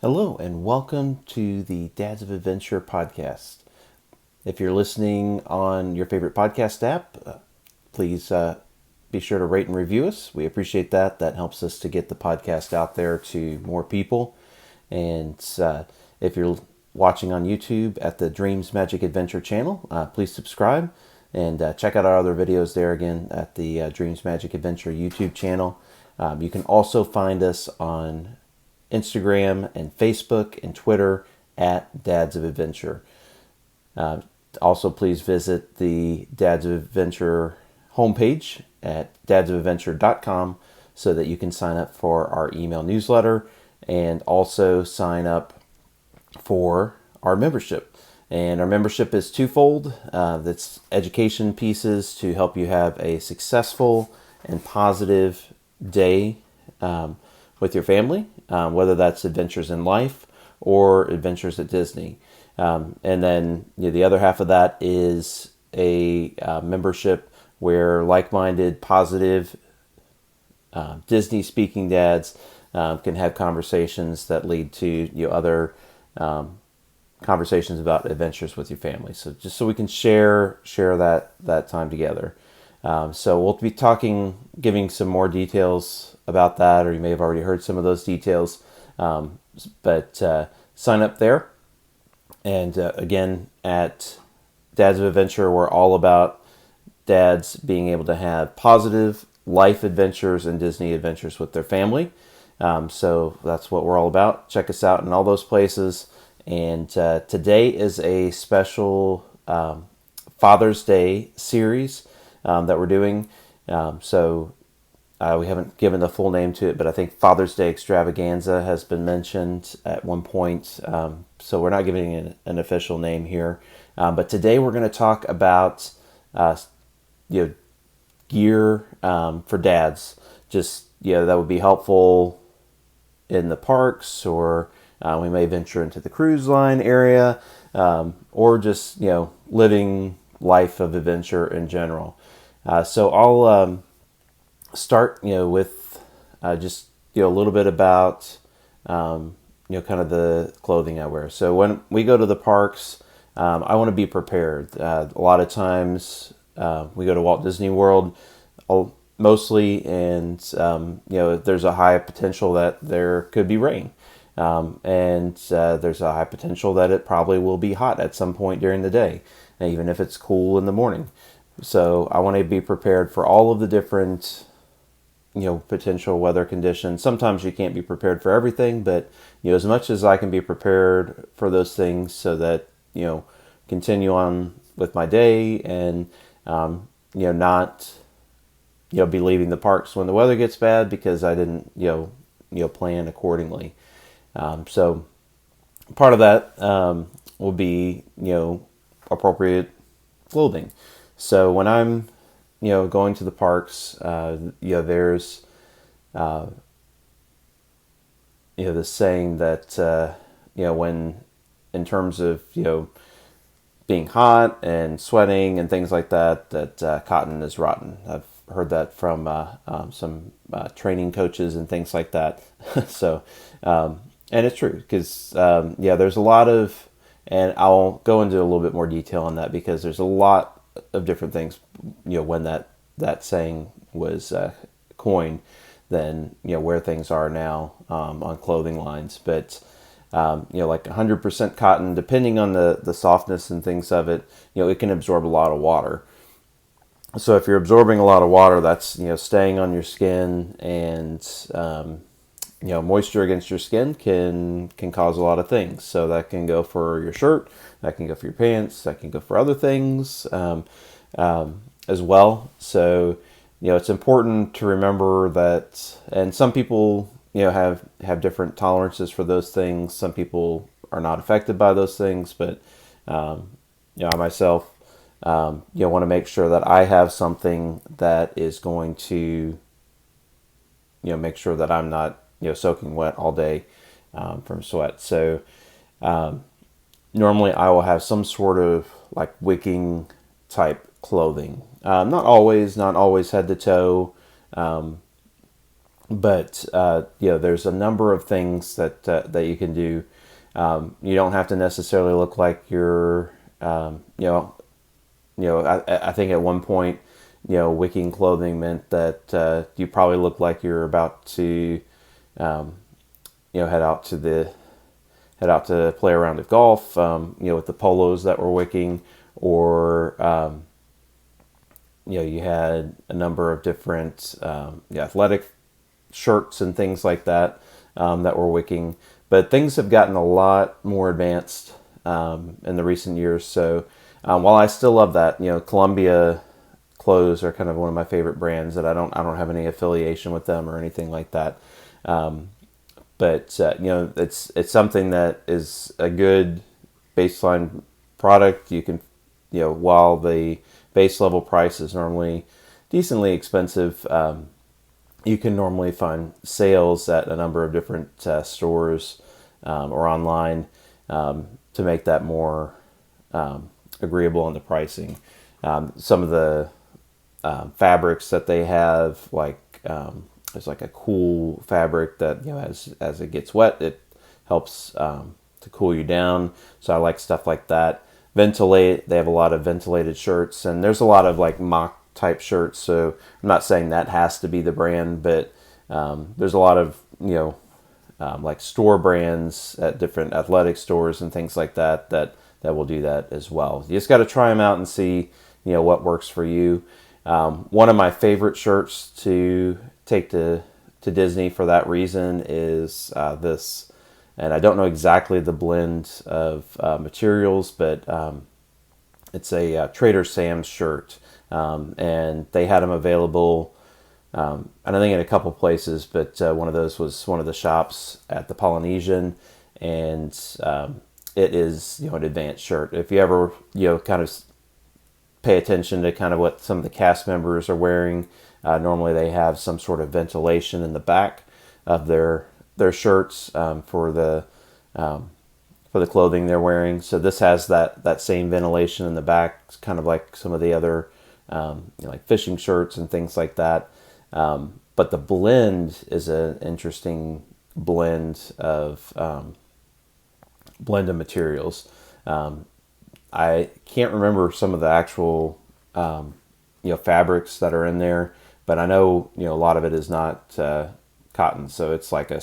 Hello, and welcome to the Dads of Adventure podcast. If you're listening on your favorite podcast app, please be sure to rate and review us. We appreciate that. That helps us to get the podcast out there to more people. And if you're watching on YouTube at the DreamsMagicAdventure channel, please subscribe and check out our other videos there again at the DreamsMagicAdventure YouTube channel. You can also find us on Instagram and Facebook and Twitter at Dads of Adventure. Also, please visit the Dads of Adventure homepage at dadsofadventure.com so that you can sign up for our email newsletter and also sign up for our membership. And our membership is twofold. That's education pieces to help you have a successful and positive day with your family, whether that's adventures in life or adventures at Disney. And then the other half of that is a membership where like-minded, positive Disney speaking dads can have conversations that lead to other conversations about adventures with your family. So just so we can share that time together. So we'll be giving some more details about that, or you may have already heard some of those details. But sign up there. And again, at Dads of Adventure, we're all about dads being able to have positive life adventures and Disney adventures with their family. So that's what we're all about. Check us out in all those places. And today is a special Father's Day series that we're doing. So we haven't given the full name to it, but I think Father's Day Extravaganza has been mentioned at one point. So we're not giving it an official name here. But today we're going to talk about gear for dads. Just that would be helpful in the parks, or we may venture into the cruise line area, or just living life of adventure in general. So I'll start with just a little bit about kind of the clothing I wear. So when we go to the parks, I want to be prepared. A lot of times we go to Walt Disney World mostly, and there's a high potential that there could be rain. And there's a high potential that it probably will be hot at some point during the day, even if it's cool in the morning. So I want to be prepared for all of the different potential weather conditions. Sometimes you can't be prepared for everything, but as much as I can be prepared for those things, so that continue on with my day and not be leaving the parks when the weather gets bad because I didn't plan accordingly. So part of that will be appropriate clothing. So when I'm going to the parks, there's this saying that when, in terms of being hot and sweating and things like that cotton is rotten. I've heard that from some training coaches and things like that. So and it's true, because there's a lot of, and I'll go into a little bit more detail on that, because there's a lot of different things when that saying was coined than where things are now on clothing lines. But like 100% cotton, depending on the softness and things of it, it can absorb a lot of water. So if you're absorbing a lot of water, that's staying on your skin, and moisture against your skin can cause a lot of things. So that can go for your shirt, that can go for your pants, that can go for other things as well. So it's important to remember that. And some people have different tolerances for those things. Some people are not affected by those things, but I myself want to make sure that I have something that is going to make sure that I'm not soaking wet all day from sweat. So normally I will have some sort of like wicking type clothing. Not always head to toe. But there's a number of things that you can do. You don't have to necessarily look like you're, I think at one point, wicking clothing meant that you probably look like you're about to, head out to play a round of golf, with the polos that were wicking, or you had a number of different athletic shirts and things like that that were wicking. But things have gotten a lot more advanced in the recent years. So while I still love that, Columbia clothes are kind of one of my favorite brands that I don't have any affiliation with them or anything like that. But it's something that is a good baseline product. You can, while the base level price is normally decently expensive, you can normally find sales at a number of different stores or online to make that more agreeable on the pricing. Some of the fabrics that they have, like there's like a cool fabric that as it gets wet, it helps to cool you down. So I like stuff like that. Ventilate. They have a lot of ventilated shirts, and there's a lot of like mock type shirts. So I'm not saying that has to be the brand, but there's a lot of like store brands at different athletic stores and things like that will do that as well. You just got to try them out and see what works for you. One of my favorite shirts to take to Disney for that reason is this, and I don't know exactly the blend of materials, but it's a Trader Sam's shirt, and they had them available. And I think in a couple places, but one of those was one of the shops at the Polynesian, and it is an advanced shirt. If you ever kind of pay attention to kind of what some of the cast members are wearing, normally they have some sort of ventilation in the back of their shirts for the clothing they're wearing. So this has that same ventilation in the back. It's kind of like some of the other like fishing shirts and things like that. But the blend is an interesting blend of materials. I can't remember some of the actual fabrics that are in there, but I know a lot of it is not cotton, so it's like a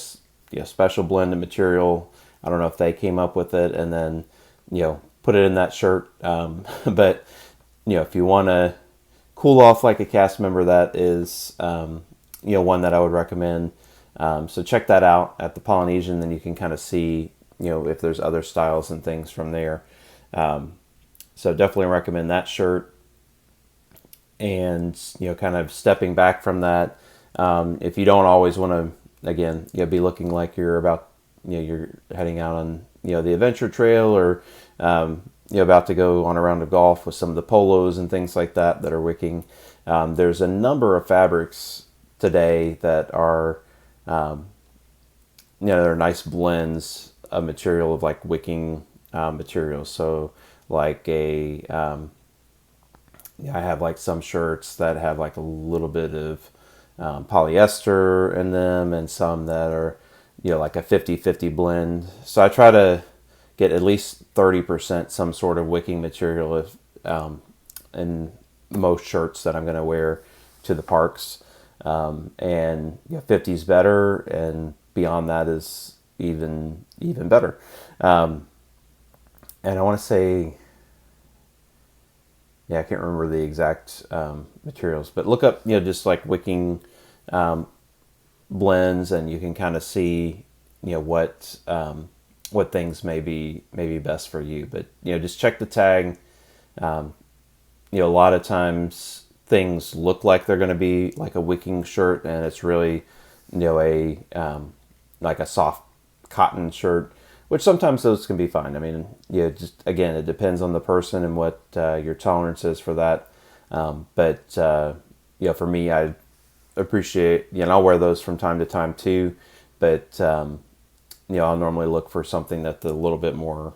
special blend of material. I don't know if they came up with it and then put it in that shirt, but if you want to cool off like a cast member, that is one that I would recommend. So check that out at the Polynesian, then you can kind of see if there's other styles and things from there. So definitely recommend that shirt. And kind of stepping back from that, if you don't always want to, again, be looking like you're about you're heading out on the adventure trail, or about to go on a round of golf with some of the polos and things like that are wicking. There's a number of fabrics today that are they're nice blends of material of like wicking materials. So like I have like some shirts that have like a little bit of polyester in them, and some that are like a 50-50 blend. So I try to get at least 30% some sort of wicking material if in most shirts that I'm going to wear to the parks. And 50 is better, and beyond that is even better. And I want to say, I can't remember the exact materials, but look up just like wicking blends, and you can kind of see what things may be best for you. But just check the tag. A lot of times things look like they're going to be like a wicking shirt, and it's really a like a soft cotton shirt, which sometimes those can be fine. I mean, just again, it depends on the person and what your tolerance is for that. But for me, I appreciate, I'll wear those from time to time too. But I'll normally look for something that's a little bit more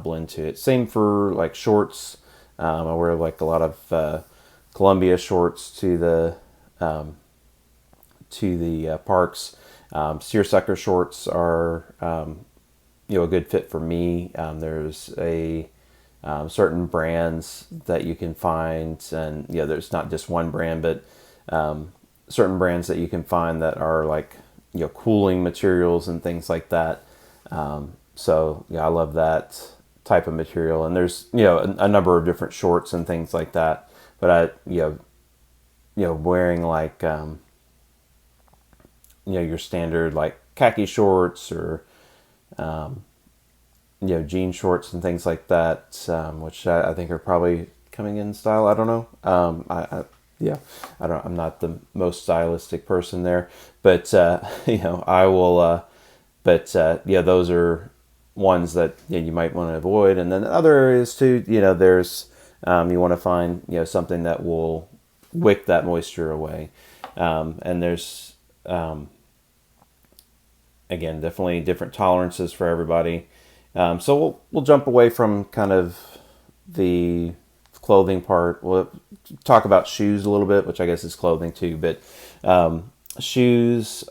blend to it. Same for like shorts. I wear like a lot of Columbia shorts to to the parks. Seersucker shorts are a good fit for me. There's a certain brands that you can find, and there's not just one brand, but certain brands that you can find that are like cooling materials and things like that. So I love that type of material, and there's a number of different shorts and things like that. But I wearing like your standard like khaki shorts or jean shorts and things like that, which I think are probably coming in style. I don't know. I'm not the most stylistic person there, but I will. Those are ones that you might want to avoid, and then other areas too. There's you want to find something that will wick that moisture away, and there's again definitely different tolerances for everybody. So we'll jump away from kind of the clothing part. We'll talk about shoes a little bit, which I guess is clothing too. But shoes,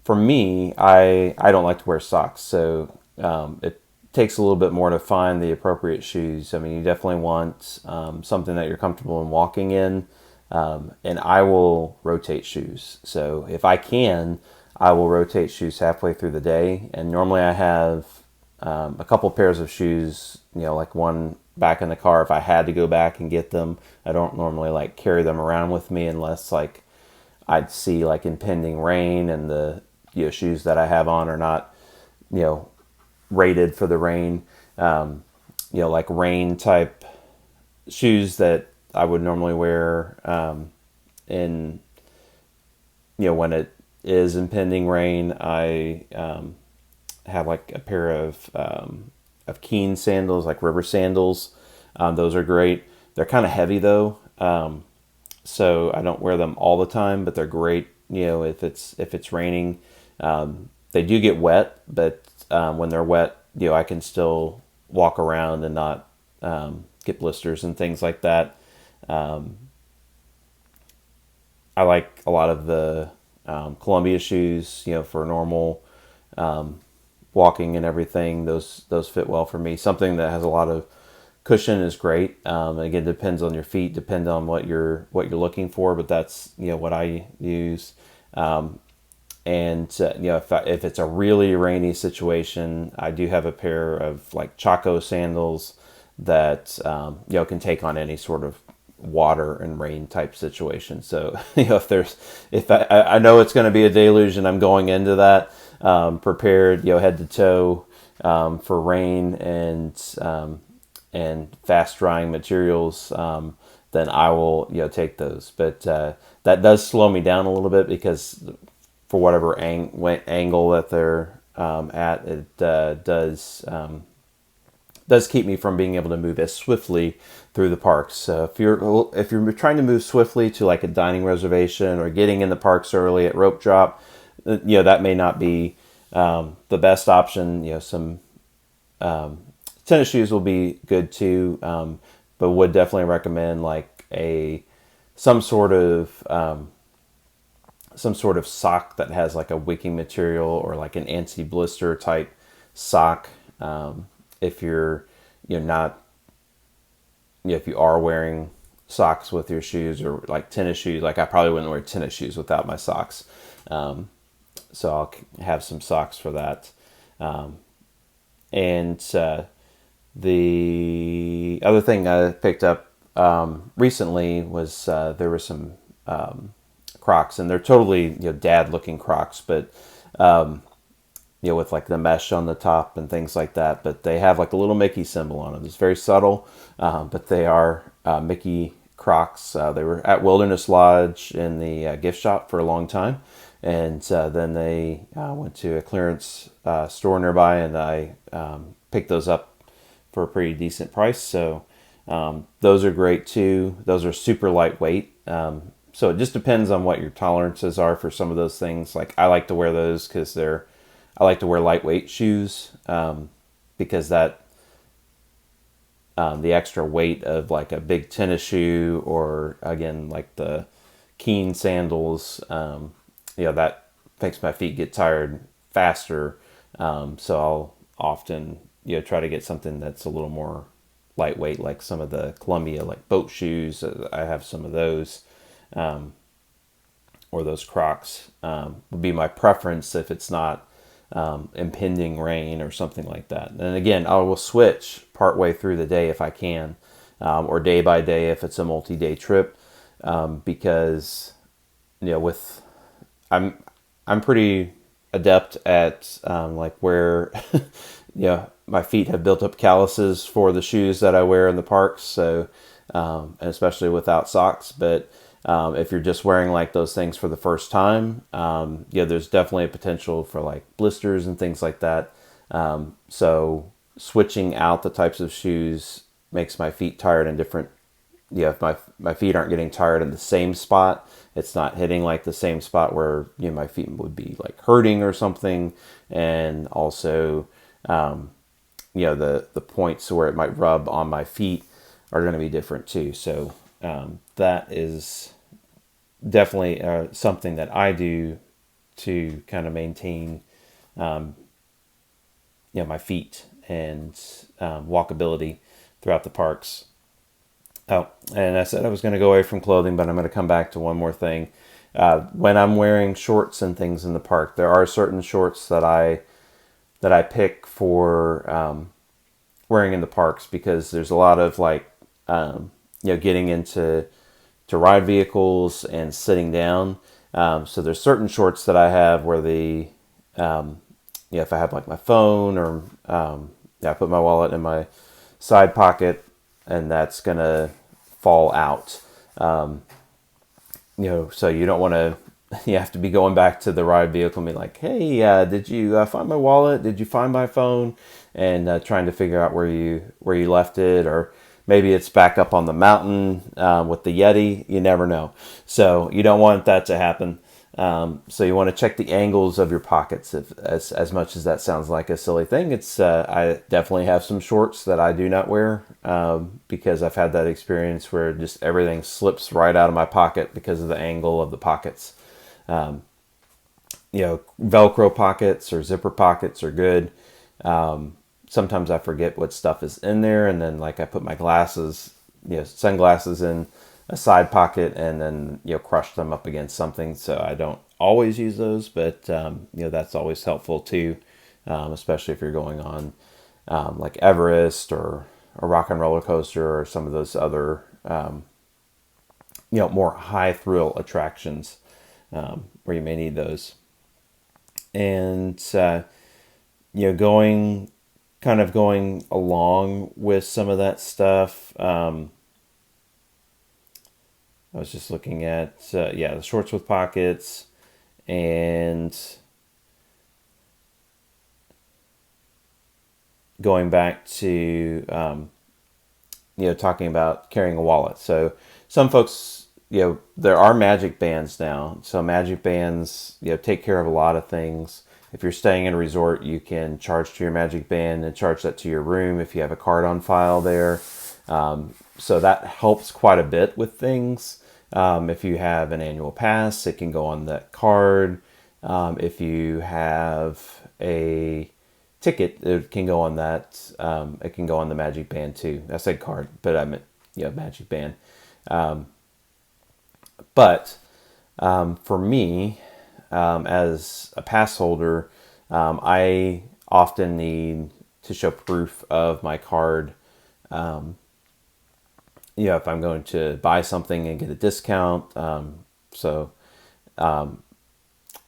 for me, I don't like to wear socks, so it takes a little bit more to find the appropriate shoes. I mean, you definitely want something that you're comfortable in walking in, and I will rotate shoes. So if I can, I will rotate shoes halfway through the day, and normally I have a couple pairs of shoes, like one back in the car if I had to go back and get them. I don't normally like carry them around with me unless like I'd see like impending rain and the shoes that I have on are not rated for the rain. Like rain type shoes that I would normally wear in when it is impending rain. I have like a pair of Keen sandals, like river sandals. Those are great. They're kind of heavy though, so I don't wear them all the time, but they're great. If it's raining, they do get wet, but when they're wet, I can still walk around and not get blisters and things like that. I like a lot of the Columbia shoes, for normal walking and everything. Those fit well for me. Something that has a lot of cushion is great. Again, depends on your feet, depends on what you're looking for, but that's what I use. If it's a really rainy situation, I do have a pair of like Chaco sandals that can take on any sort of water and rain type situation. So if I know it's going to be a deluge and I'm going into that prepared head to toe for rain and fast drying materials, then I will take those. But that does slow me down a little bit because for whatever angle that they're at, it does keep me from being able to move as swiftly through the parks. So if you're trying to move swiftly to like a dining reservation or getting in the parks early at rope drop, that may not be the best option. Some tennis shoes will be good too, but would definitely recommend like some sort of sock that has like a wicking material or like an anti-blister type sock. If you're not if you are wearing socks with your shoes or like tennis shoes, like I probably wouldn't wear tennis shoes without my socks. So I'll have some socks for that. The other thing I picked up recently was there were some Crocs, and they're totally dad looking Crocs, but with like the mesh on the top and things like that. But they have like a little Mickey symbol on them. It's very subtle, but they are Mickey Crocs. They were at Wilderness Lodge in the gift shop for a long time, and then they went to a clearance store nearby, and I picked those up for a pretty decent price. So those are great too. Those are super lightweight. So it just depends on what your tolerances are for some of those things. Like I like to wear those because I like to wear lightweight shoes because that the extra weight of like a big tennis shoe or again like the Keen sandals, that makes my feet get tired faster. So I'll often, try to get something that's a little more lightweight, like some of the Columbia, like boat shoes. I have some of those, or those Crocs, would be my preference if it's not impending rain or something like that. And again, I will switch partway through the day if I can, or day by day if it's a multi-day trip, because with I'm I'm pretty adept at like where my feet have built up calluses for the shoes that I wear in the parks. So and especially without socks, but if you're just wearing like those things for the first time, there's definitely a potential for like blisters and things like that. So switching out the types of shoes makes my feet tired in different. If my feet aren't getting tired in the same spot, it's not hitting like the same spot where my feet would be like hurting or something, and also the points where it might rub on my feet are going to be different too. So that is definitely something that I do to kind of maintain, my feet and walkability throughout the parks. Oh, and I said I was going to go away from clothing, but I'm going to come back to one more thing. When I'm wearing shorts and things in the park, there are certain shorts that I pick for wearing in the parks, because there's a lot of like getting into ride vehicles and sitting down. So there's certain shorts that I have where if I have like my phone or I put my wallet in my side pocket, and that's gonna fall out. So you don't want to. You have to be going back to the ride vehicle and be like, "Hey, did you find my wallet? Did you find my phone?" And trying to figure out where you left it, or maybe it's back up on the mountain with the Yeti. You never know. So you don't want that to happen. So you want to check the angles of your pockets. As much as that sounds like a silly thing, it's I definitely have some shorts that I do not wear because I've had that experience where just everything slips right out of my pocket because of the angle of the pockets. Velcro pockets or zipper pockets are good. Sometimes I forget what stuff is in there, and then like I put my glasses, sunglasses in a side pocket, and then crush them up against something. So I don't always use those, but that's always helpful too, especially if you're going on like Everest or a rock and roller coaster or some of those other more high thrill attractions where you may need those. And going along with some of that stuff. I was just looking at, the shorts with pockets, and going back to, talking about carrying a wallet. So some folks, there are magic bands now. So magic bands, take care of a lot of things. If you're staying in a resort, you can charge to your magic band and charge that to your room if you have a card on file there. So that helps quite a bit with things. If you have an annual pass, it can go on that card. If you have a ticket, it can go on that. It can go on the magic band too. I said card, but I meant magic band. But for me, as a pass holder, I often need to show proof of my card. If I'm going to buy something and get a discount.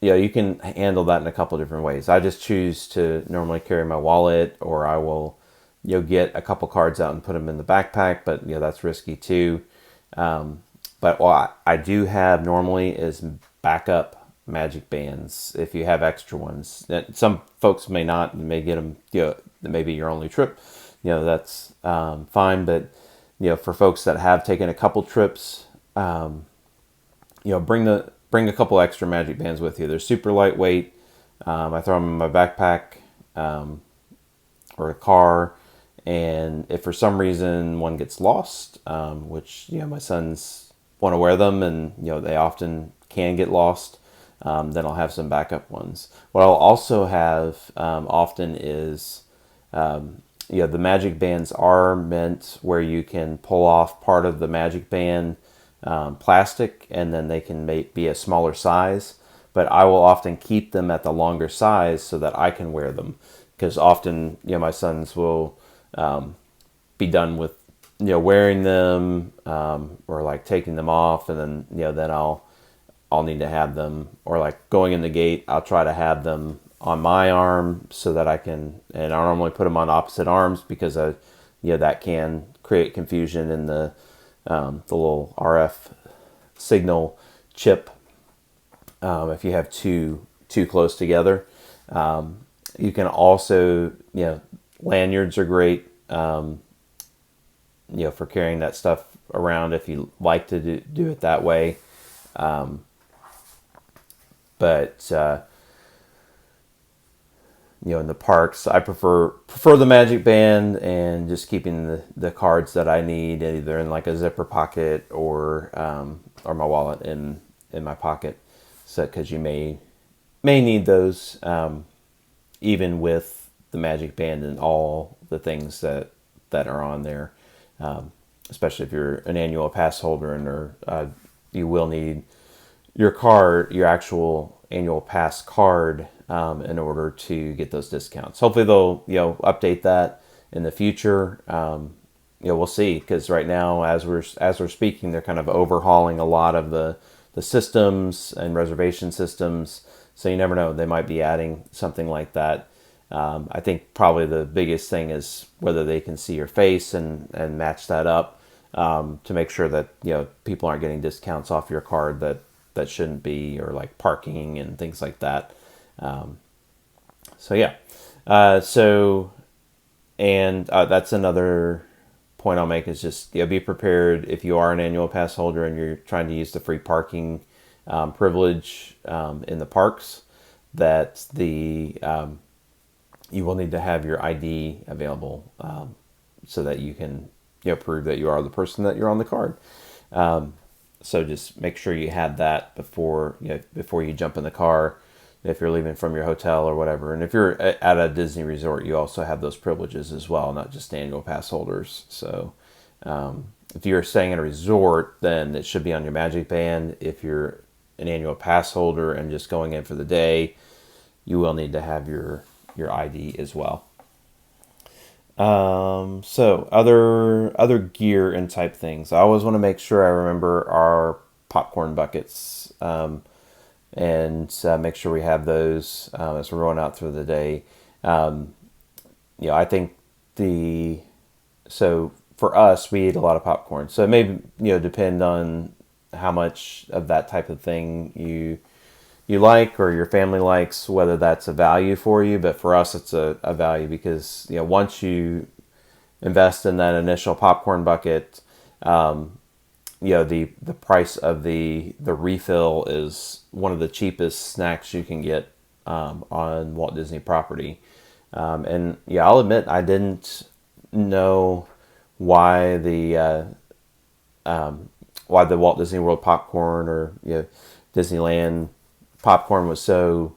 You can handle that in a couple of different ways. I just choose to normally carry my wallet, or I will, get a couple cards out and put them in the backpack, but that's risky too. But what I do have normally is backup magic bands if you have extra ones. Some folks may not, and may get them, maybe your only trip, that's fine. But for folks that have taken a couple trips, bring a couple extra magic bands with you. They're super lightweight. I throw them in my backpack or a car, and if for some reason one gets lost, which my son's want to wear them, and they often can get lost, then I'll have some backup ones. What I'll also have often is the magic bands are meant where you can pull off part of the magic band plastic, and then they can be a smaller size. But I will often keep them at the longer size so that I can wear them, because often my sons will be done with wearing them, or like taking them off, and then then I'll need to have them, or like going in the gate I'll try to have them on my arm so that I can, and I normally put them on opposite arms because that can create confusion in the little RF signal chip if you have too close together. You can also, lanyards are great, for carrying that stuff around if you like to do it that way. But in the parks, I prefer the magic band and just keeping the cards that I need either in like a zipper pocket or my wallet in my pocket. So, because you may need those, even with the magic band and all the things that are on there, especially if you're an annual pass holder, and you will need your card, your actual annual pass card, in order to get those discounts. Hopefully they'll update that in the future. We'll see, because right now, as we're speaking, they're kind of overhauling a lot of the systems and reservation systems. So you never know, they might be adding something like that. I think probably the biggest thing is whether they can see your face and match that up, to make sure that people aren't getting discounts off your card that shouldn't be, or like parking and things like that. That's another point I'll make, is just be prepared if you are an annual pass holder and you're trying to use the free parking privilege in the parks, that you will need to have your ID available, so that you can prove that you are the person that you're on the card. So just make sure you have that before you jump in the car, if you're leaving from your hotel or whatever. And if you're at a Disney resort, you also have those privileges as well, not just annual pass holders. So if you're staying in a resort, then it should be on your magic band. If you're an annual pass holder and just going in for the day, you will need to have your ID as well. So other gear and type things. I always want to make sure I remember our popcorn buckets, and make sure we have those as we're going out through the day. I think so for us, we eat a lot of popcorn. So it may depend on how much of that type of thing you like, or your family likes, whether that's a value for you. But for us, it's a value, because once you invest in that initial popcorn bucket, the price of the refill is one of the cheapest snacks you can get on Walt Disney property. And I'll admit, I didn't know why the Walt Disney World popcorn, or Disneyland popcorn was so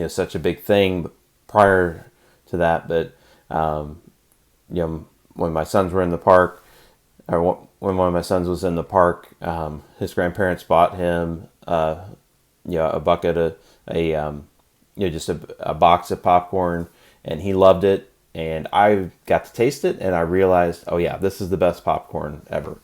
such a big thing prior to that. But when my sons were in the park, or when one of my sons was in the park, his grandparents bought him a bucket of just a box of popcorn, and he loved it. And I got to taste it, and I realized, oh yeah, this is the best popcorn ever.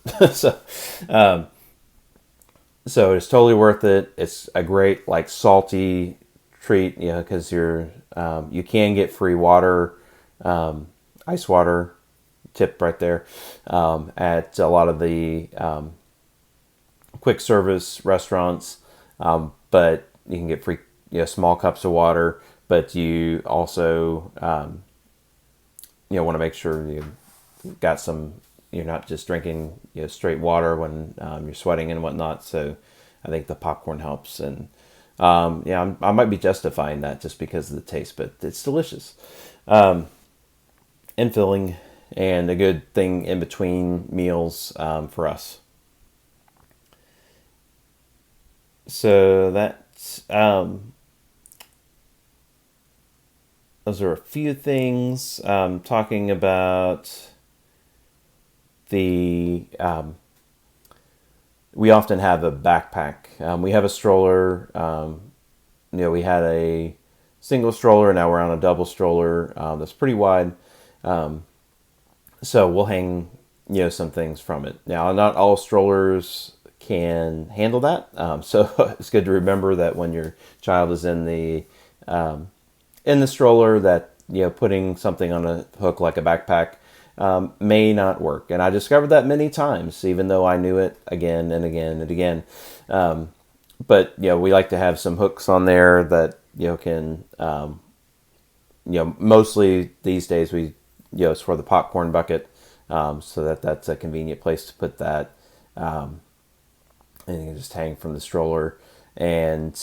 So it's totally worth it. It's a great salty treat, because you can get free water, ice water, tip right there, at a lot of the quick service restaurants. But you can get free small cups of water. But you also want to make sure you've got some. You're not just drinking straight water when you're sweating and whatnot. So I think the popcorn helps, and I might be justifying that just because of the taste, but it's delicious, and filling and a good thing in between meals for us. So that's those are a few things. Talking about the we often have a backpack. We have a stroller. We had a single stroller. Now we're on a double stroller that's pretty wide. So we'll hang some things from it. Now, not all strollers can handle that. So it's good to remember that when your child is in the stroller, that putting something on a hook like a backpack may not work. And I discovered that many times, even though I knew it again and again and again. But we like to have some hooks on there that can mostly these days we it's for the popcorn bucket, so that's a convenient place to put that. And you can just hang from the stroller. And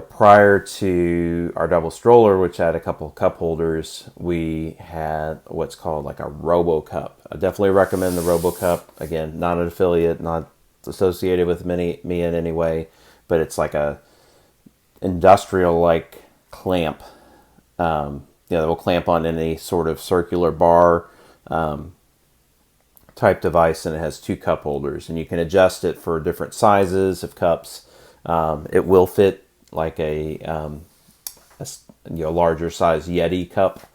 prior to our double stroller, which had a couple of cup holders, we had what's called like a Robo Cup. I definitely recommend the Robo Cup. Again, not an affiliate, not associated with me in any way, but it's like a industrial like clamp. That will clamp on any sort of circular bar type device, and it has two cup holders, and you can adjust it for different sizes of cups. It will fit like a larger size Yeti cup.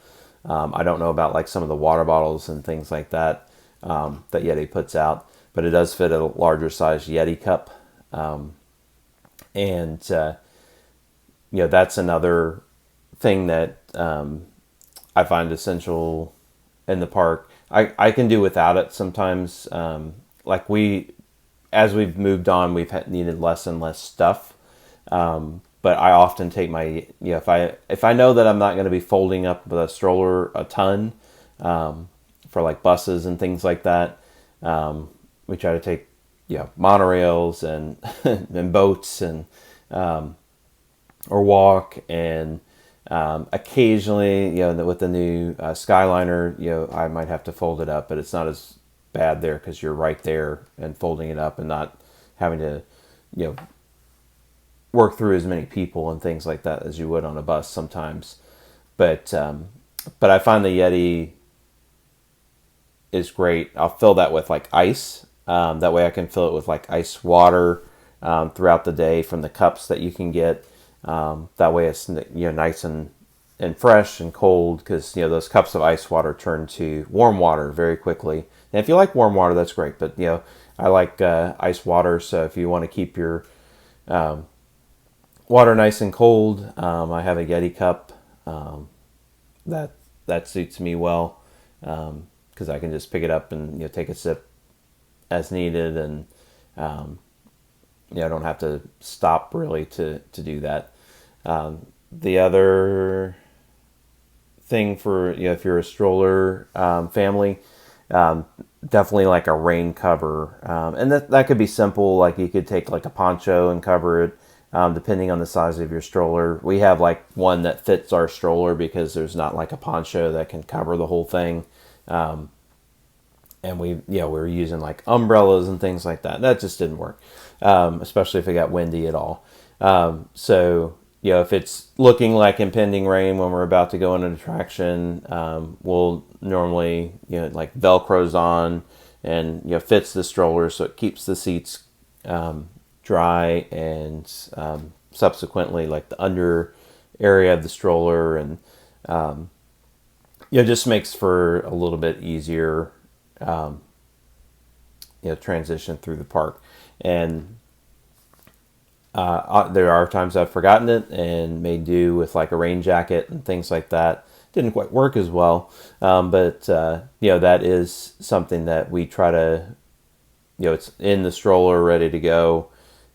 I don't know about like some of the water bottles and things like that that Yeti puts out, but it does fit a larger size Yeti cup. And that's another thing that I find essential in the park. I can do without it sometimes. As we've moved on, we've needed less and less stuff. But I often take my, if I know that I'm not going to be folding up the stroller a ton for like buses and things like that, we try to take monorails and and boats and or walk, and occasionally with the new Skyliner, I might have to fold it up, but it's not as bad there because you're right there and folding it up and not having to work through as many people and things like that as you would on a bus sometimes. But I find the Yeti is great. I'll fill that with like ice. That way I can fill it with like ice water throughout the day from the cups that you can get. That way it's nice and fresh and cold, because those cups of ice water turn to warm water very quickly. And if you like warm water, that's great. But I like ice water. So if you want to keep your water nice and cold, I have a Yeti cup that suits me well, because I can just pick it up and take a sip as needed, and I don't have to stop really to do that. The other thing for if you're a stroller family, definitely like a rain cover, and that could be simple. Like you could take like a poncho and cover it, depending on the size of your stroller. We have like one that fits our stroller because there's not like a poncho that can cover the whole thing. And we're using like umbrellas and things like that. That just didn't work, especially if it got windy at all. So if it's looking like impending rain when we're about to go on an attraction, we'll normally like Velcros on and fits the stroller so it keeps the seats dry, and subsequently like the under area of the stroller, and just makes for a little bit easier transition through the park. And there are times I've forgotten it and made do with like a rain jacket and things like that. Didn't quite work as well, but that is something that we try to, it's in the stroller ready to go.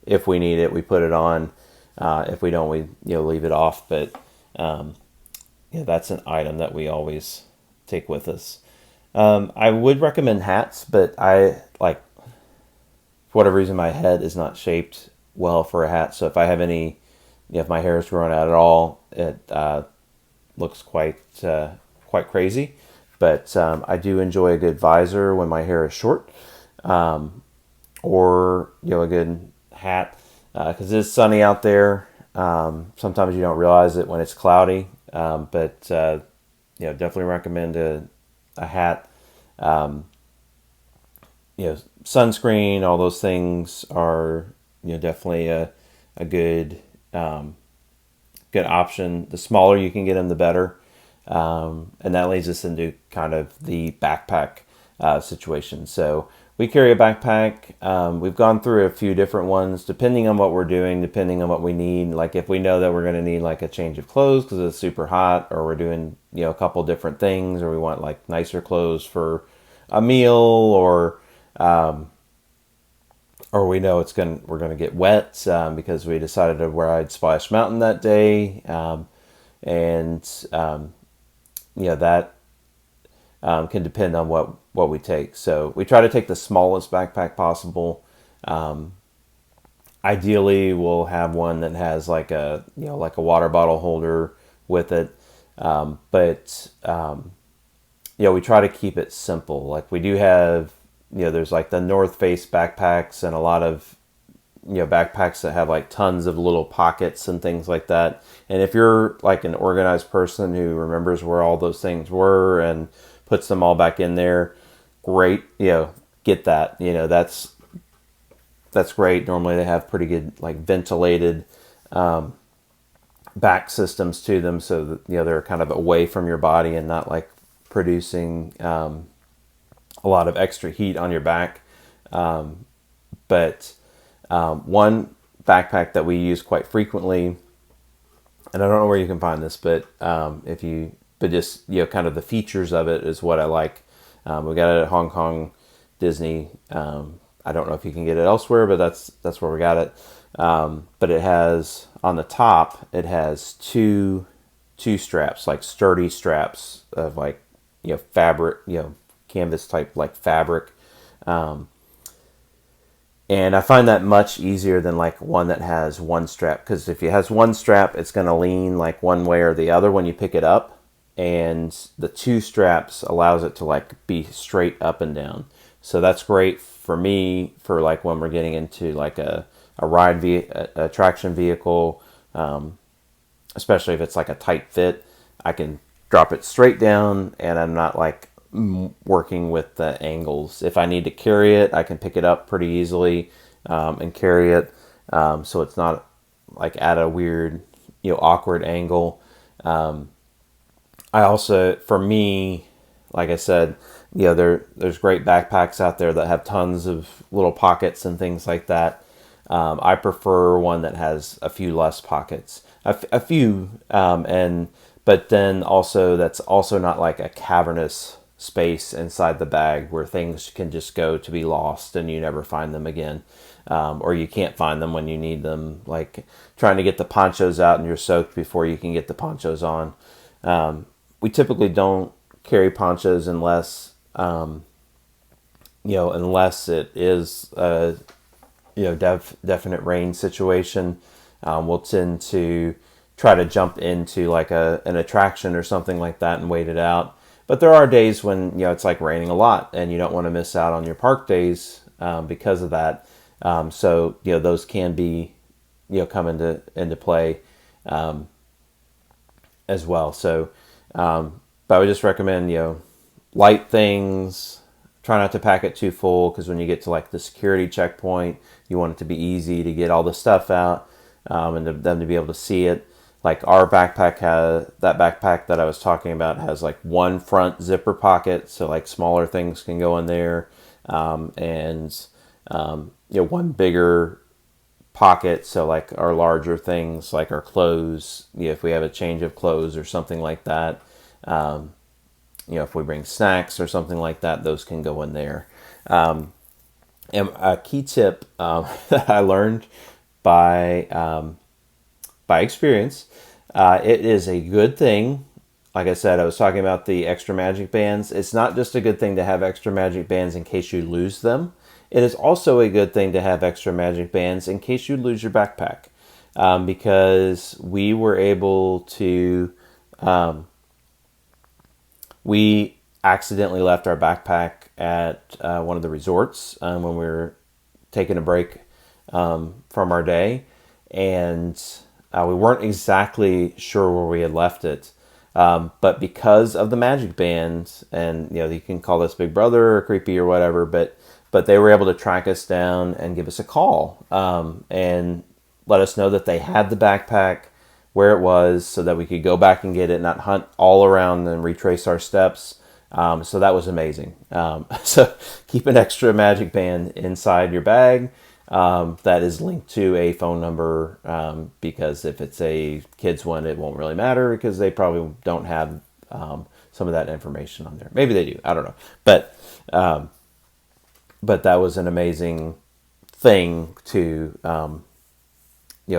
If we need it, we put it on. If we don't, we leave it off. But that's an item that we always take with us. I would recommend hats, but I for whatever reason my head is not shaped well for a hat. So if I have any, if my hair is growing out at all, it looks quite crazy. But I do enjoy a good visor when my hair is short, or a good hat, because it's sunny out there. Sometimes you don't realize it when it's cloudy, but definitely recommend a hat. Sunscreen, all those things are definitely a good good option. The smaller you can get them, the better. And that leads us into kind of the backpack situation. So we carry a backpack. We've gone through a few different ones, depending on what we're doing, depending on what we need. Like if we know that we're going to need like a change of clothes because it's super hot, or we're doing a couple different things, or we want like nicer clothes for a meal, or we know we're gonna get wet because we decided to ride Splash Mountain that day, and that can depend on what we take. So we try to take the smallest backpack possible. Ideally, we'll have one that has like a water bottle holder with it, but we try to keep it simple. Like we do have there's like the North Face backpacks and a lot of backpacks that have like tons of little pockets and things like that. And if you're like an organized person who remembers where all those things were and puts them all back in there, great. Get that. That's great. Normally they have pretty good like ventilated back systems to them, so that they're kind of away from your body and not like producing a lot of extra heat on your back. But one backpack that we use quite frequently, and I don't know where you can find this, but just kind of the features of it is what I like. We got it at Hong Kong Disney. I don't know if you can get it elsewhere, but that's where we got it. But it has on the top, it has two straps, like sturdy straps of like fabric, canvas type like fabric. And I find that much easier than like one that has one strap, because if it has one strap, it's going to lean like one way or the other when you pick it up, and the two straps allows it to like be straight up and down. So that's great for me for like when we're getting into like a attraction vehicle, especially if it's like a tight fit. I can drop it straight down and I'm not like working with the angles. If I need to carry it, I can pick it up pretty easily and carry it, so it's not like at a weird awkward angle. I also, for me, like I said, there's great backpacks out there that have tons of little pockets and things like that. I prefer one that has a few less pockets, a few, but then also that's also not like a cavernous space inside the bag where things can just go to be lost and you never find them again, or you can't find them when you need them, like trying to get the ponchos out and you're soaked before you can get the ponchos on. We typically don't carry ponchos unless unless it is a definite rain situation. We'll tend to try to jump into like an attraction or something like that and wait it out. But there are days when it's like raining a lot and you don't want to miss out on your park days because of that. So those can be come into play as well. So but I would just recommend light things. Try not to pack it too full, because when you get to like the security checkpoint, you want it to be easy to get all the stuff out and them to be able to see it. Like our backpack that backpack that I was talking about has like one front zipper pocket, so like smaller things can go in there, and one bigger pocket, so like our larger things, like our clothes, if we have a change of clothes or something like that, if we bring snacks or something like that, those can go in there. And a key tip that I learned by experience, it is a good thing. Like I said, I was talking about the extra magic bands. It's not just a good thing to have extra magic bands in case you lose them. It is also a good thing to have extra magic bands in case you lose your backpack, because we were able to, accidentally left our backpack at one of the resorts when we were taking a break from our day, and we weren't exactly sure where we had left it. But because of the magic band, and you can call this Big Brother or creepy or whatever, but they were able to track us down and give us a call and let us know that they had the backpack, where it was, so that we could go back and get it, not hunt all around and retrace our steps. So that was amazing. So keep an extra magic band inside your bag that is linked to a phone number, because if it's a kid's one, it won't really matter because they probably don't have some of that information on there. Maybe they do. I don't know. But that was an amazing thing to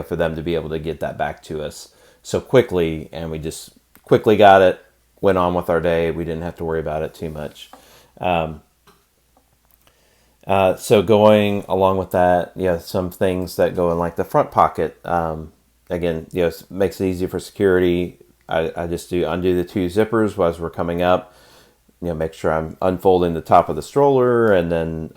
for them to be able to get that back to us so quickly, and we just quickly got it, went on with our day. We didn't have to worry about it too much. So going along with that, some things that go in like the front pocket, again, makes it easy for security. I just undo the 2 zippers as we're coming up, make sure I'm unfolding the top of the stroller, and then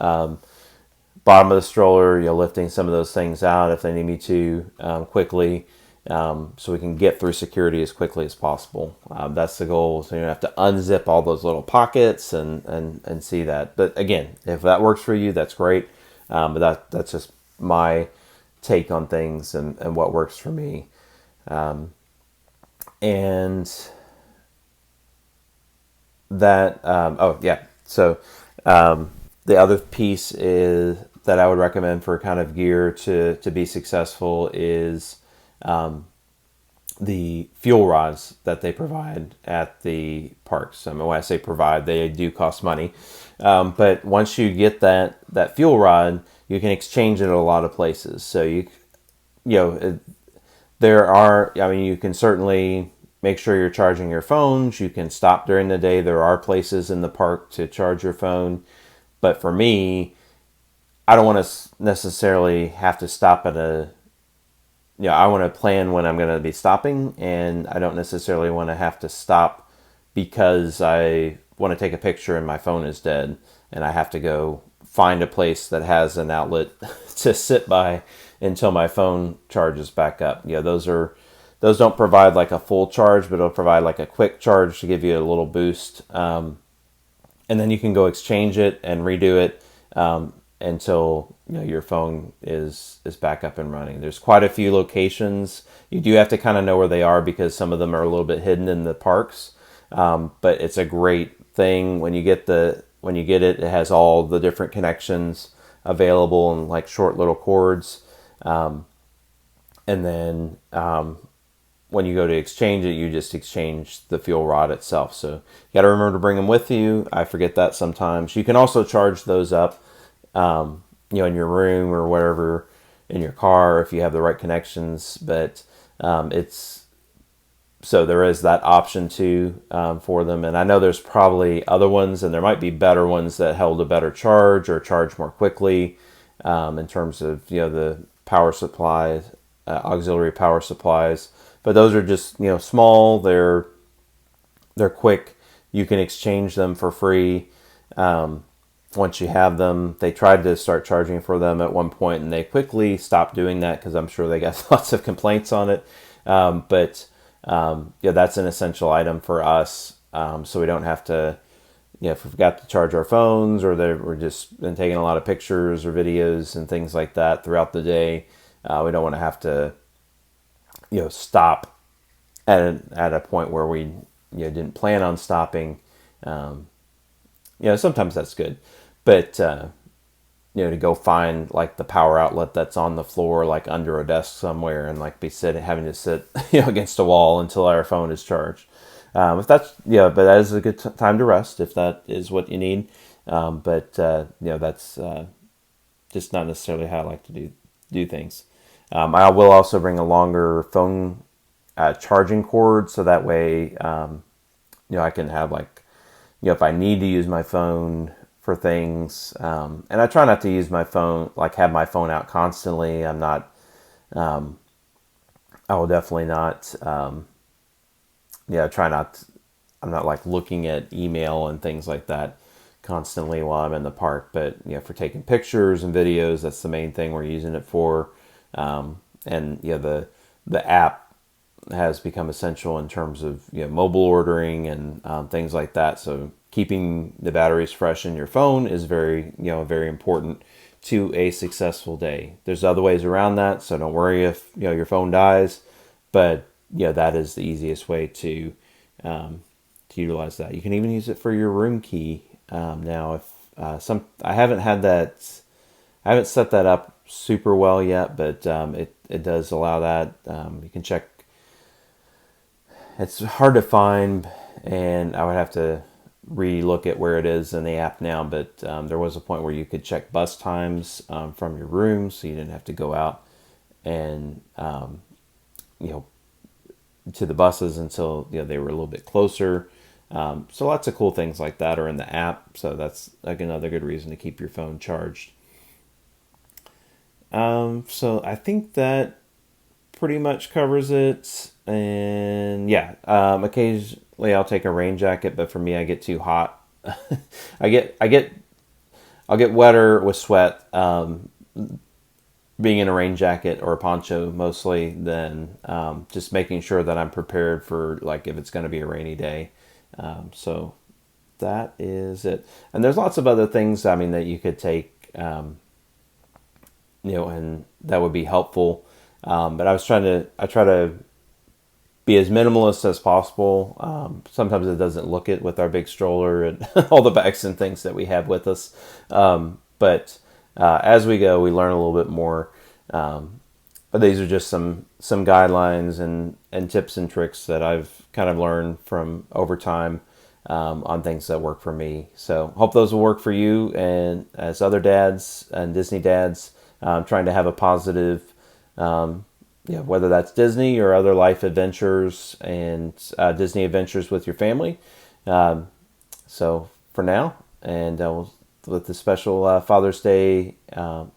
bottom of the stroller, lifting some of those things out if they need me to quickly, so we can get through security as quickly as possible. That's the goal. So you don't have to unzip all those little pockets and see that. But again, if that works for you, that's great. But that's just my take on things and what works for me. And that, So the other piece is that I would recommend for kind of gear to be successful is the fuel rods that they provide at the parks. I mean, when I say provide, they do cost money. But once you get that fuel rod, you can exchange it at a lot of places. So you can certainly make sure you're charging your phones. You can stop during the day. There are places in the park to charge your phone. But for me, I don't want to necessarily have to stop at I want to plan when I'm going to be stopping, and I don't necessarily want to have to stop because I want to take a picture and my phone is dead and I have to go find a place that has an outlet to sit by until my phone charges back up. Those don't provide like a full charge, but it'll provide like a quick charge to give you a little boost. And then you can go exchange it and redo it until your phone is back up and running. There's quite a few locations. You do have to kind of know where they are because some of them are a little bit hidden in the parks. But it's a great thing when you get it. It has all the different connections available and like short little cords. And then when you go to exchange it, you just exchange the fuel rod itself. So you got to remember to bring them with you. I forget that sometimes. You can also charge those up, in your room or whatever, in your car if you have the right connections. But so there is that option too for them. And I know there's probably other ones, and there might be better ones that held a better charge or charge more quickly in terms of the power supplies, auxiliary power supplies. But those are just small. They're quick. You can exchange them for free once you have them. They tried to start charging for them at one point, and they quickly stopped doing that because I'm sure they got lots of complaints on it. But that's an essential item for us, so we don't have to. If we forgot to charge our phones, or we're just been taking a lot of pictures or videos and things like that throughout the day, we don't want to have to stop at a point where we didn't plan on stopping. Sometimes that's good, but to go find like the power outlet that's on the floor, like under a desk somewhere, and like having to sit against a wall until our phone is charged. If that's but that is a good time to rest if that is what you need. But that's just not necessarily how I like to do things. I will also bring a longer phone charging cord, so that way I can have if I need to use my phone for things, and I try not to use my phone, have my phone out constantly. I'm not, I will definitely not, try not I'm not like looking at email and things like that constantly while I'm in the park. But for taking pictures and videos, that's the main thing we're using it for. And the app has become essential in terms of mobile ordering and things like that. So keeping the batteries fresh in your phone is very important to a successful day. There's other ways around that, so don't worry if your phone dies, but that is the easiest way to utilize that. You can even use it for your room key. Now, if I haven't set that up super well yet, but it does allow that. You can check. It's hard to find, and I would have to re-look at where it is in the app now, but there was a point where you could check bus times from your room, so you didn't have to go out and to the buses until they were a little bit closer. So lots of cool things like that are in the app, so that's like another good reason to keep your phone charged. So I think that pretty much covers it. And occasionally I'll take a rain jacket, but for me, I get too hot. I'll get wetter with sweat, being in a rain jacket or a poncho mostly, than just making sure that I'm prepared for like if it's going to be a rainy day. So that is it. And there's lots of other things, that you could take, and that would be helpful. But I try to be as minimalist as possible. Sometimes it doesn't look it with our big stroller and all the bags and things that we have with us. But as we go, we learn a little bit more. But these are just some guidelines and tips and tricks that I've kind of learned from over time on things that work for me. So hope those will work for you and as other dads and Disney dads trying to have a positive, whether that's Disney or other life adventures and Disney adventures with your family. So for now, and with the special Father's Day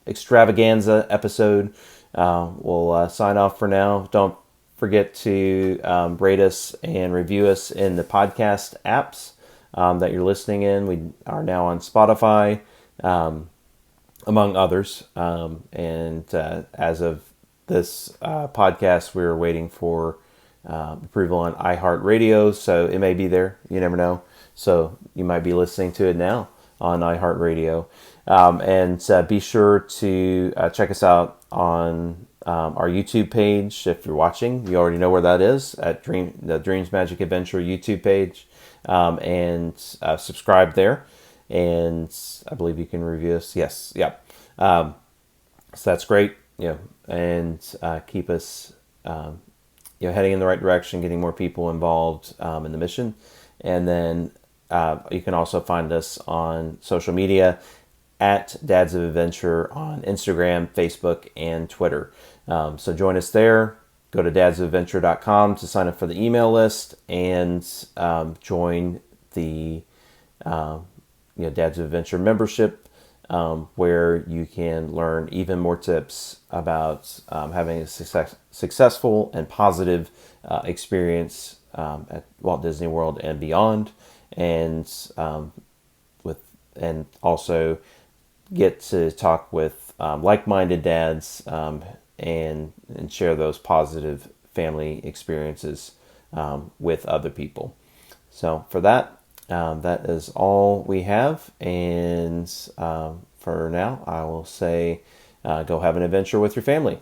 Extravaganza episode, we'll sign off for now. Don't forget to rate us and review us in the podcast apps that you're listening in. We are now on Spotify, among others. And as of this podcast, we're waiting for approval on iHeartRadio, so it may be there. You never know. So you might be listening to it now on iHeartRadio. And be sure to check us out on our YouTube page. If you're watching, you already know where that is, at the DreamsMagicAdventure YouTube page. And subscribe there. And I believe you can review us. Yes. Yep. So that's great. And keep us heading in the right direction, getting more people involved in the mission. And then you can also find us on social media at Dads of Adventure on Instagram, Facebook, and Twitter. So join us there. Go to dadsofadventure.com to sign up for the email list and join the Dads of Adventure membership, where you can learn even more tips about having a successful and positive experience at Walt Disney World and beyond, and also get to talk with like-minded dads and share those positive family experiences with other people. So for that, that is all we have. And for now, I will say, go have an adventure with your family.